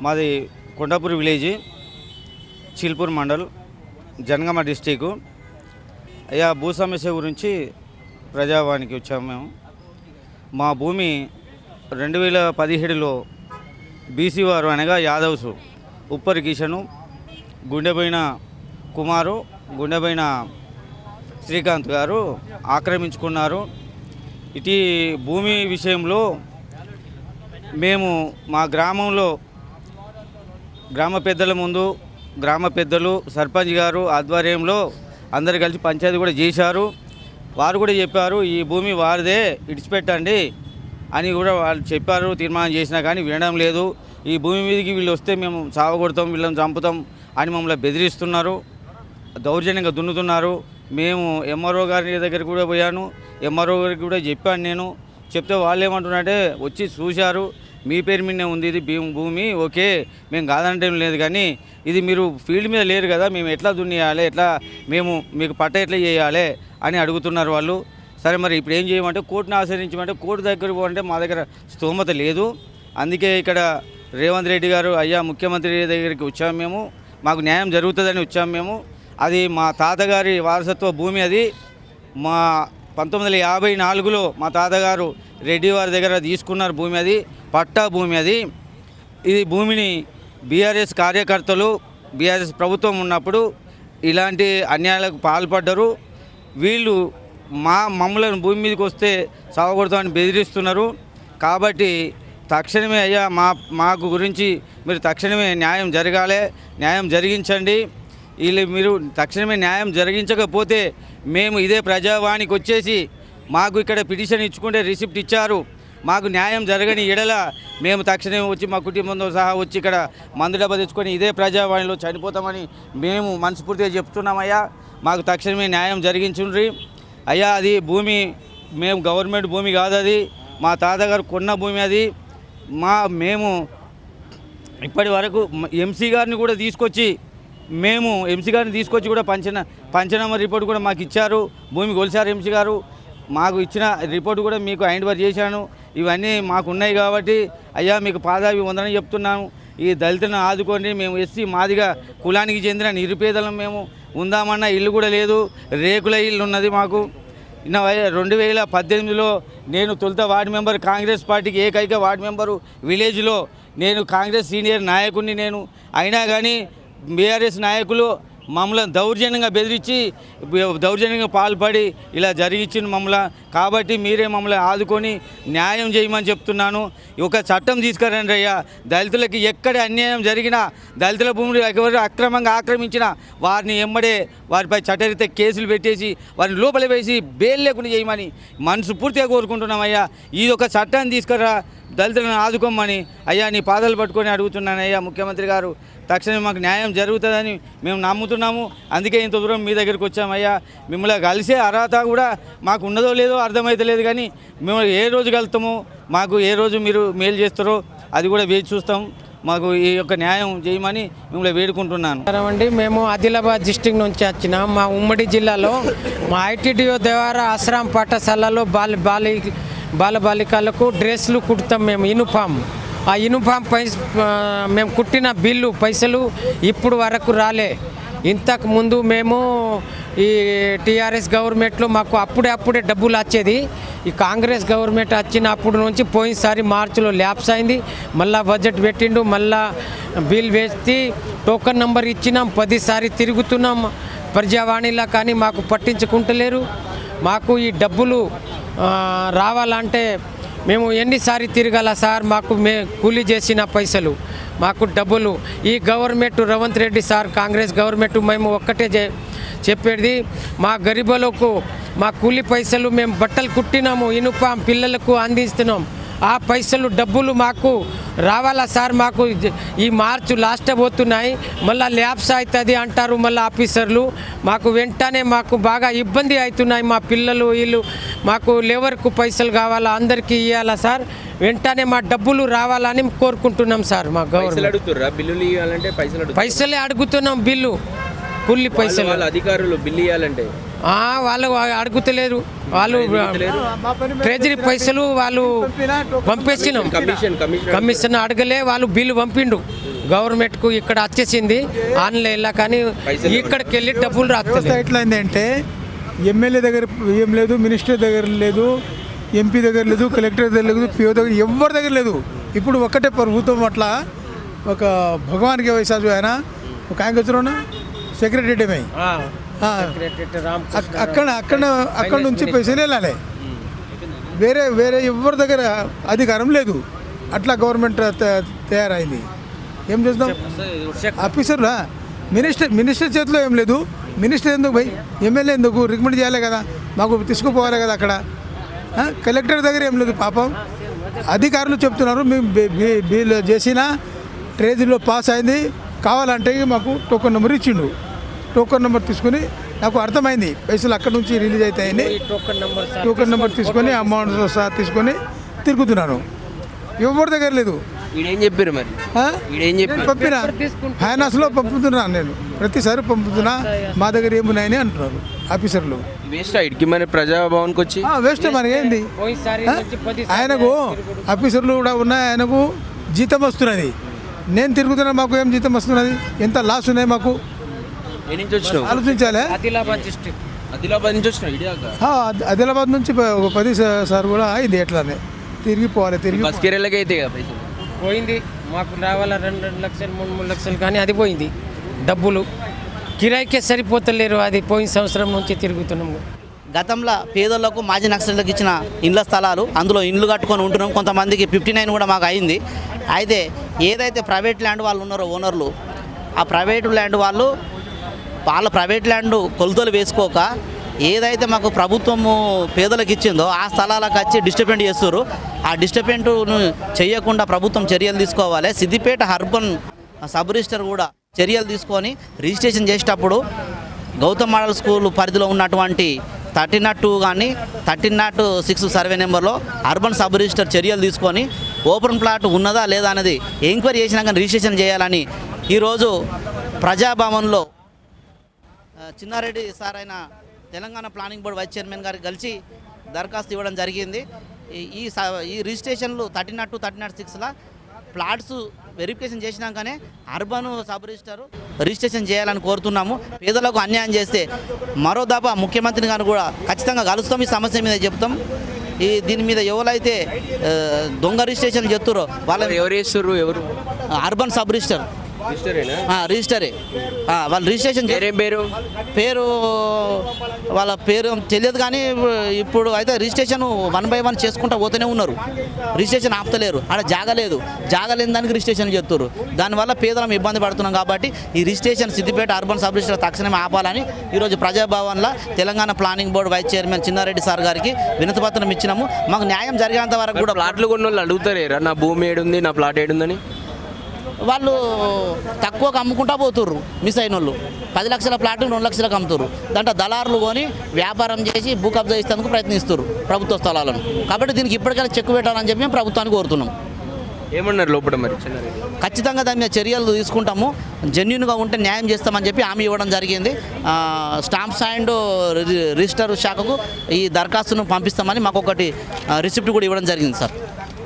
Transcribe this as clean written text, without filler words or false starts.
మాది Kondapur village, చీల్పూర్ mandal, Janagama district. అయ్యా, భూ సమస్య గురించి ప్రజావానికి వచ్చాము మేము. మా భూమి 2017లో బీసీ వారు అనగా యాదవ్స్ ఉప్పరి కిషను, గుండెబోయిన కుమారు, గుండెబోయిన శ్రీకాంత్ గారు ఆక్రమించుకున్నారు. ఇటీ భూమి విషయంలో మేము మా గ్రామంలో గ్రామ పెద్దల ముందు, గ్రామ పెద్దలు, సర్పంచ్ గారు ఆధ్వర్యంలో అందరు కలిసి పంచాయతీ కూడా చేశారు. వారు కూడా చెప్పారు, ఈ భూమి వారిదే, ఇడిచిపెట్టండి అని కూడా వాళ్ళు చెప్పారు. తీర్మానం చేసినా కానీ వినడం లేదు. ఈ భూమి మీదకి వీళ్ళు వస్తే మేము చావగొడతాం, వీళ్ళని చంపుతాం అని మమ్మల్ని బెదిరిస్తున్నారు, దౌర్జన్యంగా దున్నుతున్నారు. మేము ఎంఆర్ఓ గారి దగ్గరికి కూడా పోయాను, ఎంఆర్ఓ గారికి కూడా చెప్పాను. నేను చెప్తే వాళ్ళు ఏమంటున్నారంటే, వచ్చి చూశారు, మీ పేరు మీదనే ఉంది ఇది భూమి, ఓకే మేము కాదంటే లేదు, కానీ ఇది మీరు ఫీల్డ్ మీద లేరు కదా, మేము ఎట్లా దున్నియాలి, ఎట్లా మేము మీకు పట్ట ఎట్లా చేయాలి అని అడుగుతున్నారు వాళ్ళు. సరే మరి ఇప్పుడు ఏం చేయమంటే కోర్టుని ఆశ్రయించమంటే, కోర్టు దగ్గరికి పోవాలంటే మా దగ్గర స్తోమత లేదు. అందుకే ఇక్కడ రేవంత్ రెడ్డి గారు, అయ్యా ముఖ్యమంత్రి దగ్గరికి వచ్చాము మేము, మాకు న్యాయం జరుగుతుందని వచ్చాము మేము. అది మా తాతగారి వారసత్వ భూమి. అది మా 1954లో మా తాతగారు రెడ్డి వారి దగ్గర తీసుకున్నారు భూమి. అది పట్టా భూమి. అది ఇది భూమిని బీఆర్ఎస్ కార్యకర్తలు, బీఆర్ఎస్ ప్రభుత్వం ఉన్నప్పుడు ఇలాంటి అన్యాయాలకు పాల్పడ్డారు. వీళ్ళు మమ్మల్ని భూమి మీదకి వస్తే సావగొడతామని బెదిరిస్తున్నారు. కాబట్టి తక్షణమే అయ్యా మాకు గురించి మీరు తక్షణమే న్యాయం జరగాలి, న్యాయం జరిగించండి. వీళ్ళు మీరు తక్షణమే న్యాయం జరిగించకపోతే మేము ఇదే ప్రజావానికి వచ్చేసి, మాకు ఇక్కడ పిటిషన్ ఇచ్చుకుంటే రిసిప్ట్ ఇచ్చారు, మాకు న్యాయం జరగని ఎడల మేము తక్షణమే వచ్చి మా కుటుంబంతో సహా వచ్చి ఇక్కడ మందు డబ్బా తెచ్చుకొని ఇదే ప్రజావాణిలో చనిపోతామని మేము మనస్ఫూర్తిగా చెప్తున్నామయ్యా. మాకు తక్షణమే న్యాయం జరిగించుండ్రి అయ్యా. అది భూమి మేము గవర్నమెంట్ భూమి కాదు, అది మా తాతగారు కొన్న భూమి. అది మేము ఇప్పటి వరకు ఎంసీ గారిని కూడా తీసుకొచ్చి కూడా పంచనామా రిపోర్ట్ కూడా మాకు ఇచ్చారు, భూమి కొలిచారు ఎంసీ గారు. మాకు ఇచ్చిన రిపోర్ట్ కూడా మీకు హ్యాండ్ ఓవర్ చేశాను. ఇవన్నీ మాకు ఉన్నాయి కాబట్టి అయ్యా మీకు పాదాభి వందనం చెప్తున్నాము. ఈ దళితులను ఆదుకోండి. మేము ఎస్సీ మాదిగా కులానికి చెందిన నిరుపేదలం. మేము ఉందామన్న ఇల్లు కూడా లేదు, రేకుల ఇల్లు ఉన్నది మాకు. 2018లో నేను తొలుత వార్డు మెంబర్, కాంగ్రెస్ పార్టీకి ఏకైక వార్డు మెంబరు విలేజ్లో. నేను కాంగ్రెస్ సీనియర్ నాయకుడిని నేను. అయినా కానీ బీఆర్ఎస్ నాయకులు మమ్మల్ని దౌర్జన్యంగా బెదిరించి, దౌర్జన్యంగా పాల్పడి ఇలా జరిగించింది మమ్మల్ని. కాబట్టి మీరే మమ్మల్ని ఆదుకొని న్యాయం చేయమని చెప్తున్నాను. ఒక చట్టం తీసుకురండి అయ్యా. దళితులకి ఎక్కడ అన్యాయం జరిగినా, దళితుల భూములు ఎవరు అక్రమంగా ఆక్రమించినా వారిని ఎమ్మడే వారిపై చట్టరీత్యా కేసులు పెట్టేసి వారిని లోపల వేసి బెయిల్ లేకుండా చేయమని మనస్ఫూర్తిగా కోరుకుంటున్నామయ్యా. ఇది ఒక చట్టాన్ని తీసుకురా, దళితులను ఆదుకోమని అయ్యా నీ పాదాలు పట్టుకొని అడుగుతున్నానయ్యా. ముఖ్యమంత్రి గారు తక్షణమే మాకు న్యాయం జరుగుతుందని మేము నమ్ముతున్నాము. అందుకే ఇంత దూరం మీ దగ్గరికి వచ్చామయ్యా. మిమ్మల్ని కలిసే అర్హత కూడా మాకు ఉన్నదో లేదో అర్థమైతలేదు, కానీ మేము ఏ రోజు కలుస్తామో, మాకు ఏ రోజు మీరు మేలు చేస్తారో అది కూడా వేచి చూస్తాం. మాకు ఈ యొక్క న్యాయం చేయమని మిమ్మల్ని వేడుకుంటున్నాను. అండి, మేము ఆదిలాబాద్ డిస్టిక్ నుంచి వచ్చినాం. మా ఉమ్మడి జిల్లాలో మా ఐటీడీఓ ద్వారా ఆశ్రమ పాఠశాలలో బాలబాలికలకు డ్రెస్సులు కుడతాం మేము, యూనిఫామ్. ఆ యూనిఫామ్ మేము కుట్టిన బిల్లు పైసలు ఇప్పుడు వరకు రాలే. ఇంతకు ముందు మేము ఈ టీఆర్ఎస్ గవర్నమెంట్లో మాకు అప్పుడే డబ్బులు వచ్చేది. ఈ కాంగ్రెస్ గవర్నమెంట్ వచ్చినప్పుడు నుంచి పోయినసారి మార్చిలో ల్యాప్స్ అయింది. మళ్ళీ బడ్జెట్ పెట్టిండు, మళ్ళీ బిల్ వేసి టోకన్ నెంబర్ ఇచ్చినాం. 10 సారి తిరుగుతున్నాం ప్రజావాణిలా, కానీ మాకు పట్టించుకుంటలేరు. మాకు ఈ డబ్బులు రావాలంటే మేము ఎన్నిసారి తిరగాల సార్? మాకు కూలీ చేసిన పైసలు, మాకు డబ్బులు. ఈ government Revanth Reddy sir, Congress government మేము ఒక్కటే చెప్పేది, మా గరీబులకు మా కూలీ పైసలు మేము బట్టలు కుట్టినాము, యూనిఫామ్ పిల్లలకు అందిస్తున్నాం. ఆ పైసలు డబ్బులు మాకు రావాలా సార్? మాకు ఈ మార్చి లాస్ట్ పోతున్నాయి, మళ్ళీ ల్యాబ్స్ అవుతుంది అంటారు మళ్ళీ ఆఫీసర్లు. మాకు వెంటనే మాకు బాగా ఇబ్బంది అవుతున్నాయి. మా పిల్లలు వీళ్ళు మాకు లేవర్కు పైసలు కావాలా, అందరికీ ఇవ్వాలా సార్? వెంటనే మా డబ్బులు రావాలని కోరుకుంటున్నాం సార్. మా గవర్నమెంట్ పైసలే అడుగుతున్నాం, బిల్లు కూలి పైసలు. అధికారులు బిల్లు ఇవ్వాలంటే వాళ్ళు అడుగుతలేరు, వాళ్ళు ట్రెజరీ పైసలు వాళ్ళు పంపేసినాం, కమిషన్ అడగలే, వాళ్ళు బిల్లు పంపిండు గవర్నమెంట్కు, ఇక్కడ వచ్చేసింది ఆన్లైన్లో, కానీ ఇక్కడికి వెళ్ళి డబ్బులు రాస్తుంది. ఎట్లా అయిందంటే ఎమ్మెల్యే దగ్గర ఏం లేదు, మినిస్టర్ దగ్గర లేదు, ఎంపీ దగ్గర లేదు, కలెక్టర్ దగ్గర లేదు, పిఓ దగ్గర ఎవరి దగ్గర లేదు. ఇప్పుడు ఒక్కటే ప్రభుత్వం అట్లా ఒక భగవాన్కి వయసాజు ఆయన ఒక ఆయన వచ్చిన సెక్రటరీ అక్కడ నుంచి పైసలు వెళ్ళాలి, వేరే ఎవరి దగ్గర అధికారం లేదు. అట్లా గవర్నమెంట్ తయారైంది. ఏం చేద్దాం ఆఫీసర్లా మినిస్టర్ చేతిలో ఏం లేదు. మినిస్టర్ ఎందుకు పోయి ఎమ్మెల్యే ఎందుకు రికమెండ్ చేయాలి కదా, మాకు తీసుకుపోవాలి కదా. అక్కడ కలెక్టర్ దగ్గర ఏం లేదు పాపం. అధికారులు చెప్తున్నారు మేము బిల్ చేసిన ట్రేజీలో పాస్ అయింది, కావాలంటే మాకు టోకెన్ నెంబర్ ఇచ్చిండు. టోకెన్ నెంబర్ తీసుకుని నాకు అర్థమైంది పైసలు అక్కడ నుంచి రిలీజ్ అవుతాయని టోకెన్ నెంబర్ తీసుకొని అమౌంట్ సహా తీసుకొని తిరుగుతున్నాను. ఎవరి దగ్గర లేదు. వీడేం చెప్పారు మరి, పంపినా ఫైనాన్స్లో పంపుతున్నాను నేను, ప్రతిసారి పంపుతున్నా, మా దగ్గర ఏమున్నాయని అంటున్నారు ఆఫీసర్లు. వేస్ట్ ఇటుకి మరి ప్రజాభవన్కి వచ్చి వేస్ట్ మరి ఏంది. ఆయనకు ఆఫీసర్లు కూడా ఉన్నాయి, ఆయనకు జీతం వస్తున్నది, నేను తిరుగుతున్నా, మాకు ఏం జీతం వస్తున్నది, ఎంత లాస్ ఉన్నాయి మాకు ఆలోచించాలి. ఆదిలాబాద్ నుంచి వచ్చిన ఆదిలాబాద్ నుంచి ఒక 10 సార్ కూడా అయింది. ఎట్లానే తిరిగిపోవాలి, తిరిగి బస్ కిరాయిలకి అయితే పోయింది. మాకు రావాల 2 లక్షలు 3 లక్షలు, కానీ అది పోయింది. డబ్బులు కిరాయికే సరిపోతలేరు, అది పోయిన సంవత్సరం నుంచి తిరుగుతున్నాము. గతంలో పేదోళ్లకు మాజీ నక్సలలకు ఇచ్చిన ఇండ్ల స్థలాలు, అందులో ఇండ్లు కట్టుకొని ఉంటున్నాం. కొంతమందికి 59 కూడా మాకు అయింది. అయితే ఏదైతే ప్రైవేట్ ల్యాండ్ వాళ్ళు ఉన్నారో ఓనర్లు, ఆ ప్రైవేట్ ల్యాండ్ వాళ్ళు వాళ్ళ ప్రైవేట్ ల్యాండ్ కొలతలు వేసుకోక ఏదైతే మాకు ప్రభుత్వము పేదలకు ఇచ్చిందో ఆ స్థలాలకు వచ్చి డిస్టర్బెంట్ చేస్తారు. ఆ డిస్టర్బెంట్ను చేయకుండా ప్రభుత్వం చర్యలు తీసుకోవాలి. సిద్దిపేట అర్బన్ సబ్ రిజిస్టర్ కూడా చర్యలు తీసుకొని రిజిస్ట్రేషన్ చేసేటప్పుడు గౌతమ్ మోడల్ స్కూల్ పరిధిలో ఉన్నటువంటి 1302 కానీ 1306 సర్వే నెంబర్లో అర్బన్ సబ్ రిజిస్టర్ చర్యలు తీసుకొని ఓపెన్ ప్లాట్ ఉన్నదా లేదా అనేది ఎంక్వైరీ చేసినాక రిజిస్ట్రేషన్ చేయాలని ఈరోజు ప్రజాభవన్లో చిన్నారెడ్డి సార్ అయిన Telangana planning board vice chairman గారికి కలిసి దరఖాస్తు ఇవ్వడం జరిగింది. ఈ రిజిస్ట్రేషన్లు 1302 1306ల ప్లాట్స్ వెరిఫికేషన్ చేసినాకనే అర్బన్ సబ్ రిజిస్ట్రేషన్ చేయాలని కోరుతున్నాము. పేదలకు అన్యాయం చేస్తే మరో దఫా ముఖ్యమంత్రి గారు కూడా ఖచ్చితంగా కలుస్తాం, ఈ సమస్య మీద చెప్తాం. దీని మీద ఎవరైతే దొంగ రిజిస్ట్రేషన్ చేస్తారో వాళ్ళు ఎవరు చేస్తారు, ఎవరు అర్బన్ సబ్ రిజిస్టరే వాళ్ళు రిజిస్ట్రేషన్ పేరు వాళ్ళ పేరు తెలియదు, కానీ ఇప్పుడు అయితే రిజిస్ట్రేషన్ 1 by 1 చేసుకుంటూ పోతూనే ఉన్నారు. రిజిస్ట్రేషన్ ఆపుతలేరు, ఆడ జాగలేదు, జాగలేని దానికి రిజిస్ట్రేషన్ చేస్తారు. దానివల్ల పేదలం ఇబ్బంది పడుతున్నాం. కాబట్టి ఈ registration Siddipet urban sub register తక్షణమే ఆపాలని ఈరోజు ప్రజాభవన్లో Telangana planning board vice chairman Chinnareddy sir గారికి వినతిపత్రం ఇచ్చినాము. మాకు న్యాయం జరిగేంత వరకు కూడా ప్లాట్లు కొన్ని వాళ్ళు అడుగుతారేరా, నా భూమి ఏడుంది, నా ప్లాట్ ఏడుందని. వాళ్ళు తక్కువకు అమ్ముకుంటా పోతుర్రు. మిస్ అయిన వాళ్ళు 10 లక్షల ప్లాట్ 2 లక్షలకు అమ్ముతారు. దాంట్లో దళారులు కొని వ్యాపారం చేసి భూ కబ్జా చేసేందుకు ప్రయత్నిస్తారు ప్రభుత్వ స్థలాలను. కాబట్టి దీనికి ఇప్పటికైనా చెక్కు పెట్టాలని చెప్పి మేము ప్రభుత్వాన్ని కోరుతున్నాం. ఏమన్నారు లోపల మరి? ఖచ్చితంగా దాని మీద చర్యలు తీసుకుంటాము, జెన్యున్గా ఉంటే న్యాయం చేస్తామని చెప్పి హామీ ఇవ్వడం జరిగింది. స్టాంప్స్ అండ్ రిజిస్టర్ శాఖకు ఈ దరఖాస్తును పంపిస్తామని మాకు ఒకటి రిసిప్ట్ కూడా ఇవ్వడం జరిగింది సార్.